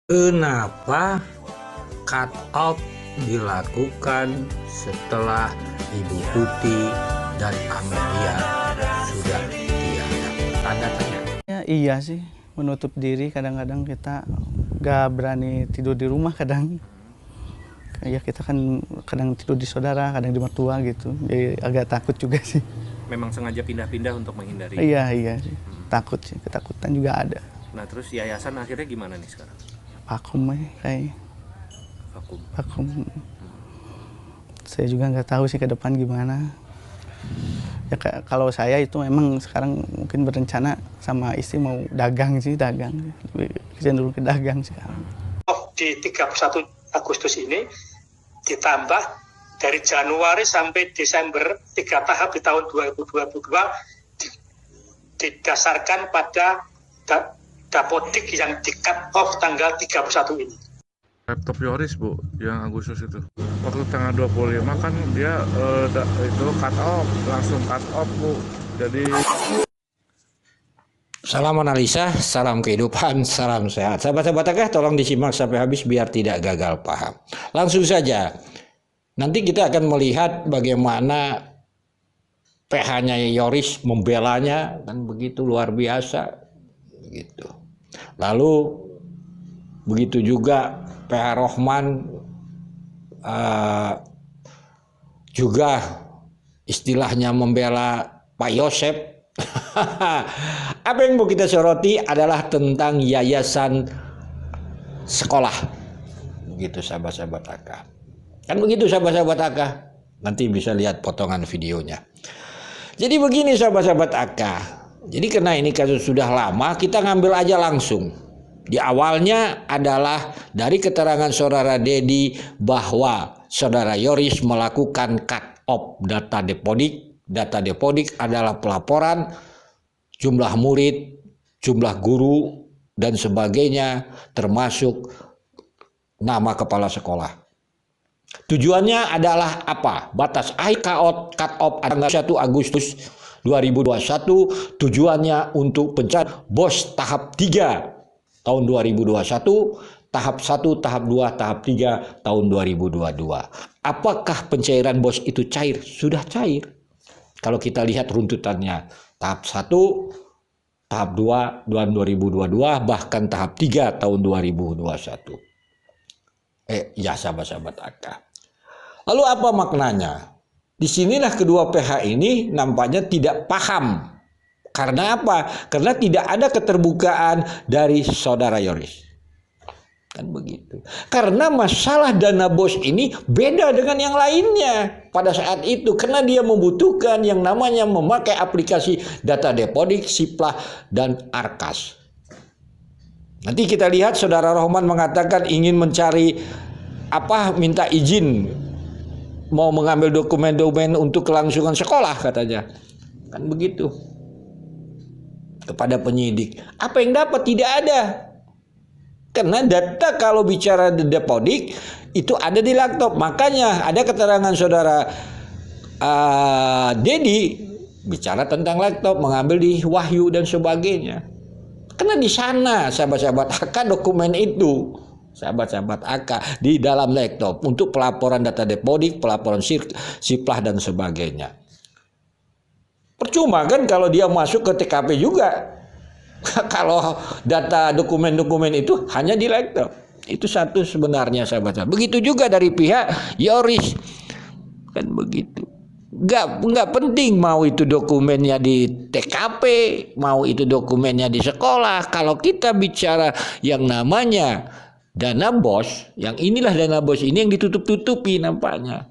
Kenapa cut off dilakukan setelah Ibu Tuti dan Amelia sudah tiada? Tanda tanya. Ya, iya sih, menutup diri. Kadang-kadang kita gak berani tidur di rumah kadang. Ya kita kan kadang tidur di saudara, kadang di mertua gitu. Jadi agak takut juga sih. Memang sengaja pindah-pindah untuk menghindari. Iya sih. Takut sih, ketakutan juga ada. Nah terus yayasan akhirnya gimana nih sekarang? Vakum kayak Vakum. vakum. Saya juga nggak tahu sih ke depan gimana. Ya kalau saya itu memang sekarang mungkin berencana sama istri mau dagang sih, lebih cenderung ke dagang sekarang. Di 31 Agustus ini ditambah dari Januari sampai Desember 3 tahap di tahun 2022 didasarkan pada dapodik yang di cut off tanggal 31 ini. Laptop Yoris Bu, yang Agustus itu. Waktu tanggal 25 kan dia itu cut off, langsung cut off Bu. Jadi Salam analisa, salam kehidupan, salam sehat. Sahabat-sahabat Akah, tolong disimak sampai habis biar tidak gagal paham. Langsung saja, nanti kita akan melihat bagaimana PH-nya Yoris membelanya, dan begitu luar biasa. Begitu. Lalu begitu juga PH Rohman juga istilahnya membela Pak Yosep. Apa yang mau kita soroti adalah tentang yayasan sekolah. Begitu sahabat-sahabat Akah. Kan begitu sahabat-sahabat Akah. Nanti bisa lihat potongan videonya. Jadi begini sahabat-sahabat Akah. Jadi karena ini kasus sudah lama, kita ngambil aja langsung. Di awalnya adalah dari keterangan saudara Dedi bahwa saudara Yoris melakukan cut off data depodik. Data depodik adalah pelaporan jumlah murid, jumlah guru, dan sebagainya, termasuk nama kepala sekolah. Tujuannya adalah apa? Batas akhir cut off tanggal 1 Agustus 2021, tujuannya untuk pencarian BOS tahap 3 tahun 2021, tahap 1, tahap 2, tahap 3 tahun 2022. Apakah pencairan BOS itu cair? Sudah cair. Kalau kita lihat runtutannya, tahap 1, tahap 2 tahun 2022, bahkan tahap 3 tahun 2021. Ya sahabat-sahabat Akah. Lalu apa maknanya? Disinilah kedua PH ini nampaknya tidak paham. Karena apa? Karena tidak ada keterbukaan dari saudara Yoris. Kan begitu. Karena masalah dana BOS ini beda dengan yang lainnya pada saat itu. Karena dia membutuhkan yang namanya memakai aplikasi data depodik, Siplah, dan Arkas. Nanti kita lihat saudara Rohman mengatakan ingin mencari minta izin mau mengambil dokumen-dokumen untuk kelangsungan sekolah katanya. Kan begitu. Kepada penyidik. Apa yang dapat? Tidak ada. Karena data kalau bicara di depodik itu ada di laptop. Makanya ada keterangan saudara Dedi bicara tentang laptop, mengambil di Wahyu dan sebagainya. Karena di sana sahabat-sahabat Akah dokumen itu, sahabat-sahabat Akah di dalam laptop untuk pelaporan data depodik, pelaporan Siplah dan sebagainya. Percuma kan kalau dia masuk ke TKP juga. Kalau data dokumen-dokumen itu hanya di laptop. Itu satu sebenarnya sahabat-sahabat. Begitu juga dari pihak Yoris. Kan begitu. Nggak penting mau itu dokumennya di TKP, mau itu dokumennya di sekolah. Kalau kita bicara yang namanya dana BOS, yang inilah dana BOS ini yang ditutup-tutupi nampaknya.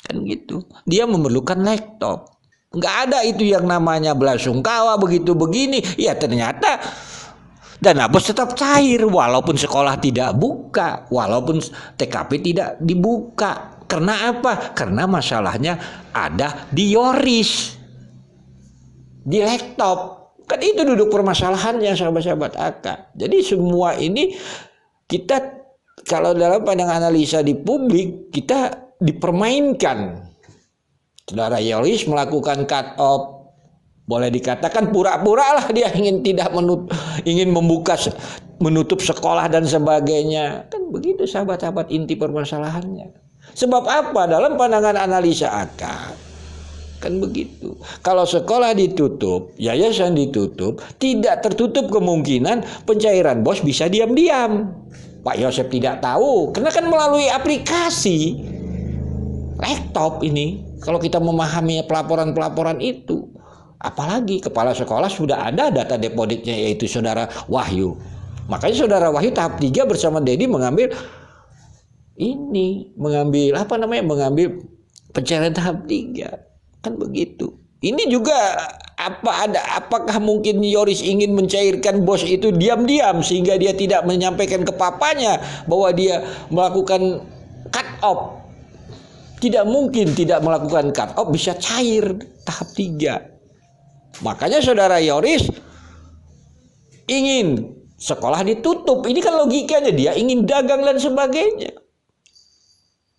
Kan gitu. Dia memerlukan laptop. Nggak ada itu yang namanya belasungkawa begitu begini. Ya ternyata dana BOS tetap cair walaupun sekolah tidak buka, walaupun TKP tidak dibuka. Karena apa? Karena masalahnya ada di Yoris, di laptop. Kan itu duduk permasalahannya sahabat-sahabat Akah. Jadi semua ini kita kalau dalam pandangan analisa di publik kita dipermainkan. Saudara Yoris melakukan cut off Boleh dikatakan pura-pura lah dia ingin tidak menutup sekolah dan sebagainya. Kan begitu sahabat-sahabat inti permasalahannya. Sebab apa? Dalam pandangan analisa akal, kan begitu. Kalau sekolah ditutup, yayasan ditutup, tidak tertutup kemungkinan pencairan bos bisa diam-diam. Pak Yosep tidak tahu, karena kan melalui aplikasi laptop ini. Kalau kita memahami pelaporan-pelaporan itu, apalagi kepala sekolah sudah ada data depositnya, yaitu saudara Wahyu. Makanya saudara Wahyu tahap 3 bersama Dedi mengambil pencairan tahap 3. Kan begitu. Ini juga apakah mungkin Yoris ingin mencairkan bos itu diam-diam sehingga dia tidak menyampaikan ke papanya bahwa dia melakukan cut off. Tidak mungkin tidak melakukan cut off, bisa cair tahap 3. Makanya saudara Yoris ingin sekolah ditutup. Ini kan logikanya, dia ingin dagang dan sebagainya.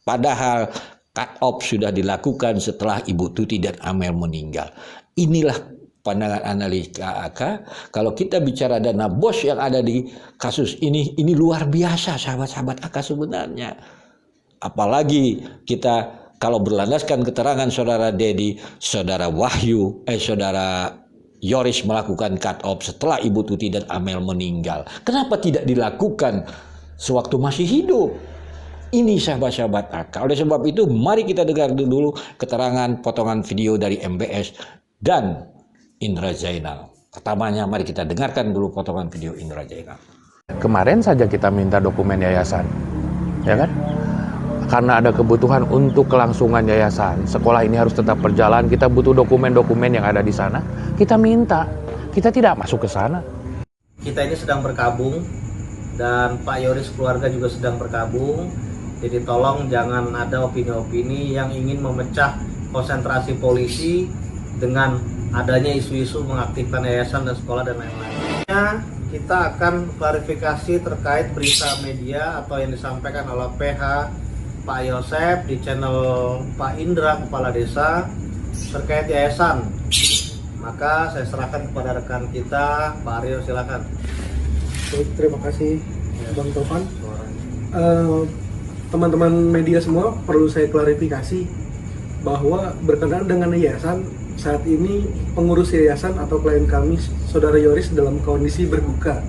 Padahal cut off sudah dilakukan setelah Ibu Tuti dan Amel meninggal. Inilah pandangan analisa AK. Kalau kita bicara dana bos yang ada di kasus ini luar biasa sahabat-sahabat AK sebenarnya. Apalagi kita kalau berlandaskan keterangan saudara Dedi, saudara Wahyu, saudara Yoris melakukan cut off setelah Ibu Tuti dan Amel meninggal. Kenapa tidak dilakukan sewaktu masih hidup? Ini sahabat-sahabat AK. Oleh sebab itu mari kita dengar dulu keterangan potongan video dari MBS dan Indra Zainal. Pertamanya mari kita dengarkan dulu potongan video Indra Zainal. Kemarin saja kita minta dokumen yayasan, ya kan? Karena ada kebutuhan untuk kelangsungan yayasan, sekolah ini harus tetap berjalan, kita butuh dokumen-dokumen yang ada di sana, kita minta, kita tidak masuk ke sana. Kita ini sedang berkabung, dan Pak Yoris keluarga juga sedang berkabung, jadi tolong jangan ada opini-opini yang ingin memecah konsentrasi polisi dengan adanya isu-isu mengaktifkan yayasan dan sekolah dan lain-lain. Kita akan klarifikasi terkait berita media atau yang disampaikan oleh PH Pak Yosep di channel Pak Indra Kepala Desa terkait yayasan. Maka saya serahkan kepada rekan kita, Pak Aryo, silakan. Terima kasih Bang Tovan. Teman-teman media semua, perlu saya klarifikasi bahwa berkenaan dengan yayasan, saat ini pengurus yayasan atau klien kami, saudara Yoris, dalam kondisi berduka.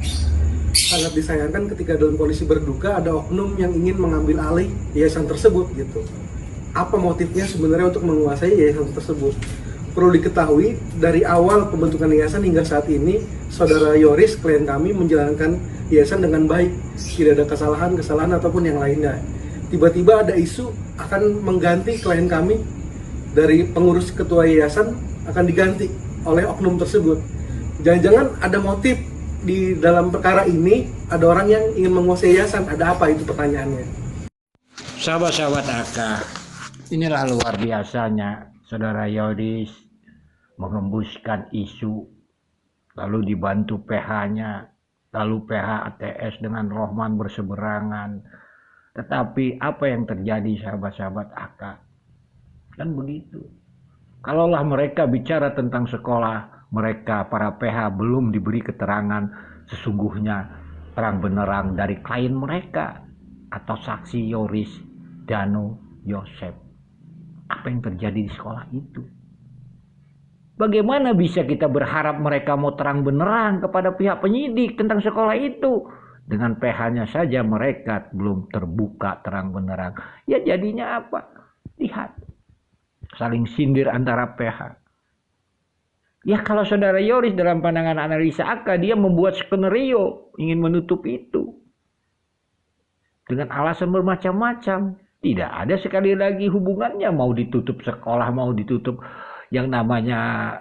Sangat disayangkan ketika dalam kondisi berduka ada oknum yang ingin mengambil alih yayasan tersebut gitu. Apa motifnya sebenarnya untuk menguasai yayasan tersebut? Perlu diketahui dari awal pembentukan yayasan hingga saat ini saudara Yoris, klien kami, menjalankan yayasan dengan baik, tidak ada kesalahan ataupun yang lainnya. Tiba-tiba ada isu akan mengganti klien kami dari pengurus ketua yayasan, akan diganti oleh oknum tersebut. Jangan-jangan ada motif di dalam perkara ini, ada orang yang ingin menguasai yayasan. Ada apa itu pertanyaannya? Sahabat-sahabat AK, inilah luar biasanya saudara Yoris mengembuskan isu, lalu dibantu PH-nya, lalu PH ATS dengan Rohman berseberangan. Tetapi apa yang terjadi sahabat-sahabat AK? Kan begitu. Kalaulah mereka bicara tentang sekolah, mereka para PH belum diberi keterangan sesungguhnya terang benerang dari klien mereka atau saksi Yoris, Dano, Yosep. Apa yang terjadi di sekolah itu? Bagaimana bisa kita berharap mereka mau terang benerang kepada pihak penyidik tentang sekolah itu? Dengan PH-nya saja mereka belum terbuka terang benerang. Ya jadinya apa? Lihat. Saling sindir antara PH. Ya kalau saudara Yoris dalam pandangan analisa AK, dia membuat skenario ingin menutup itu. Dengan alasan bermacam-macam. Tidak ada sekali lagi hubungannya, mau ditutup sekolah, mau ditutup yang namanya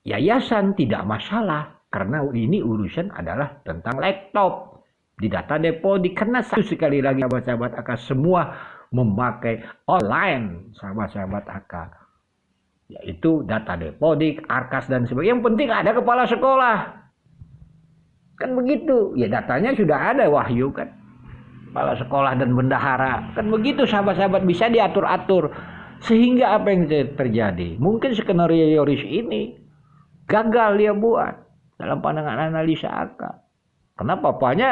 yayasan, tidak masalah. Karena ini urusan adalah tentang laptop. Di data deposit, karena satu sekali lagi sahabat-sahabat AK semua memakai online sahabat-sahabat AK. Yaitu data deposit, arkas dan sebagainya. Yang penting ada kepala sekolah. Kan begitu. Ya datanya sudah ada, Wahyu kan. Kepala sekolah dan bendahara. Kan begitu sahabat-sahabat, bisa diatur-atur. Sehingga apa yang terjadi? Mungkin skenario Yoris ini Gagal dia buat dalam pandangan analisa AK. Karena papanya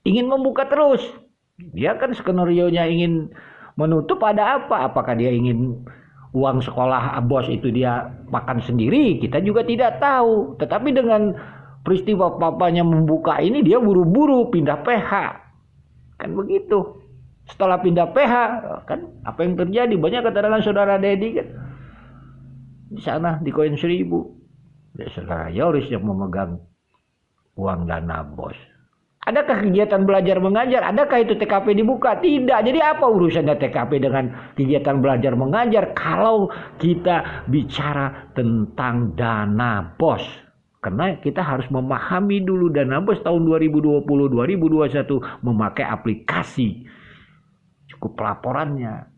ingin membuka terus. Dia kan skenario-nya ingin menutup, ada apa? Apakah dia ingin uang sekolah bos itu dia makan sendiri? Kita juga tidak tahu. Tetapi dengan peristiwa papanya membuka ini, dia buru-buru pindah PH. Kan begitu. Setelah pindah PH, kan apa yang terjadi? Banyak keterangan saudara Dedi kan. Di sana di koin 1000. Ya, saudara Yoris yang memegang uang dana bos. Adakah kegiatan belajar mengajar? Adakah itu TKP dibuka? Tidak. Jadi apa urusannya TKP dengan kegiatan belajar mengajar kalau kita bicara tentang dana bos? Karena kita harus memahami dulu dana bos tahun 2020-2021 memakai aplikasi. Cukup pelaporannya.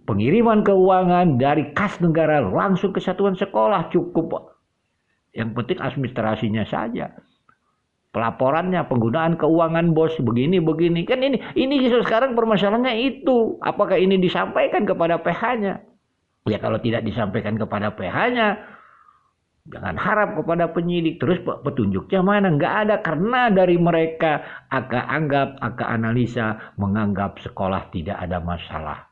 Pengiriman keuangan dari kas negara langsung ke satuan sekolah cukup. Yang penting administrasinya saja. Pelaporannya, penggunaan keuangan bos begini kan ini sekarang permasalahannya itu. Apakah ini disampaikan kepada PH-nya? Ya kalau tidak disampaikan kepada PH-nya, jangan harap kepada penyidik. Terus petunjuknya mana? Nggak ada, karena dari mereka AK analisa menganggap sekolah tidak ada masalah.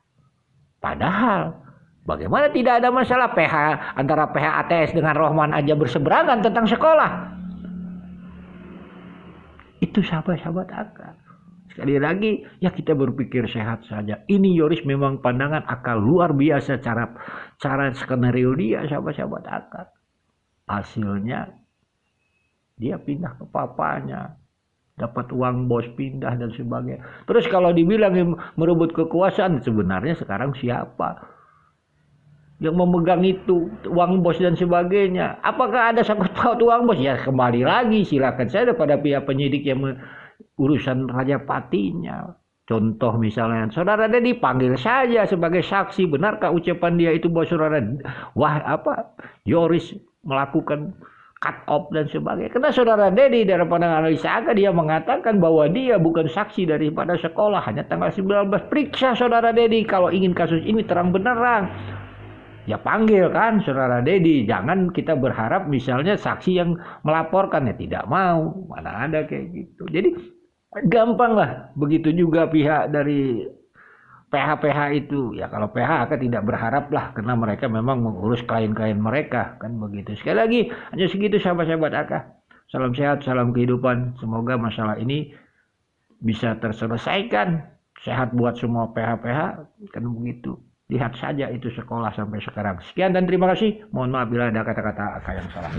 Padahal bagaimana tidak ada masalah? Antara PH ATS dengan Rohman aja berseberangan tentang sekolah. Itu sahabat-sahabat AK. Sekali lagi, ya kita berpikir sehat saja. Ini Yoris memang pandangan akal luar biasa cara skenario dia, sahabat-sahabat AK. Hasilnya dia pindah ke papanya, dapat uang bos, pindah dan sebagainya. Terus kalau dibilang merebut kekuasaan, sebenarnya sekarang siapa yang memegang itu, uang bos dan sebagainya? Apakah ada sangkut paut uang bos? Ya kembali lagi silakan saja pada pihak penyidik yang urusan Raja Patinya. Contoh misalnya saudara Dedi panggil saja sebagai saksi, benarkah ucapan dia itu bahwa saudara Yoris melakukan cut off dan sebagainya? Karena saudara Dedi dari pandangan analisa AK dia mengatakan bahwa dia bukan saksi daripada sekolah, hanya tanggal 19. Periksa saudara Dedi kalau ingin kasus ini terang benerang. Ya panggil kan saudara Dedi, jangan kita berharap misalnya saksi yang melaporkan, ya tidak mau, mana ada kayak gitu. Jadi gampang lah, begitu juga pihak dari PH itu. Ya kalau PH akan tidak berharap lah, karena mereka memang mengurus klien-klien mereka, kan begitu. Sekali lagi, hanya segitu sahabat-sahabat AK. Salam sehat, salam kehidupan. Semoga masalah ini bisa terselesaikan. Sehat buat semua PH, kan begitu. Lihat saja itu sekolah sampai sekarang. Sekian dan terima kasih. Mohon maaf bila ada kata-kata AK yang salah.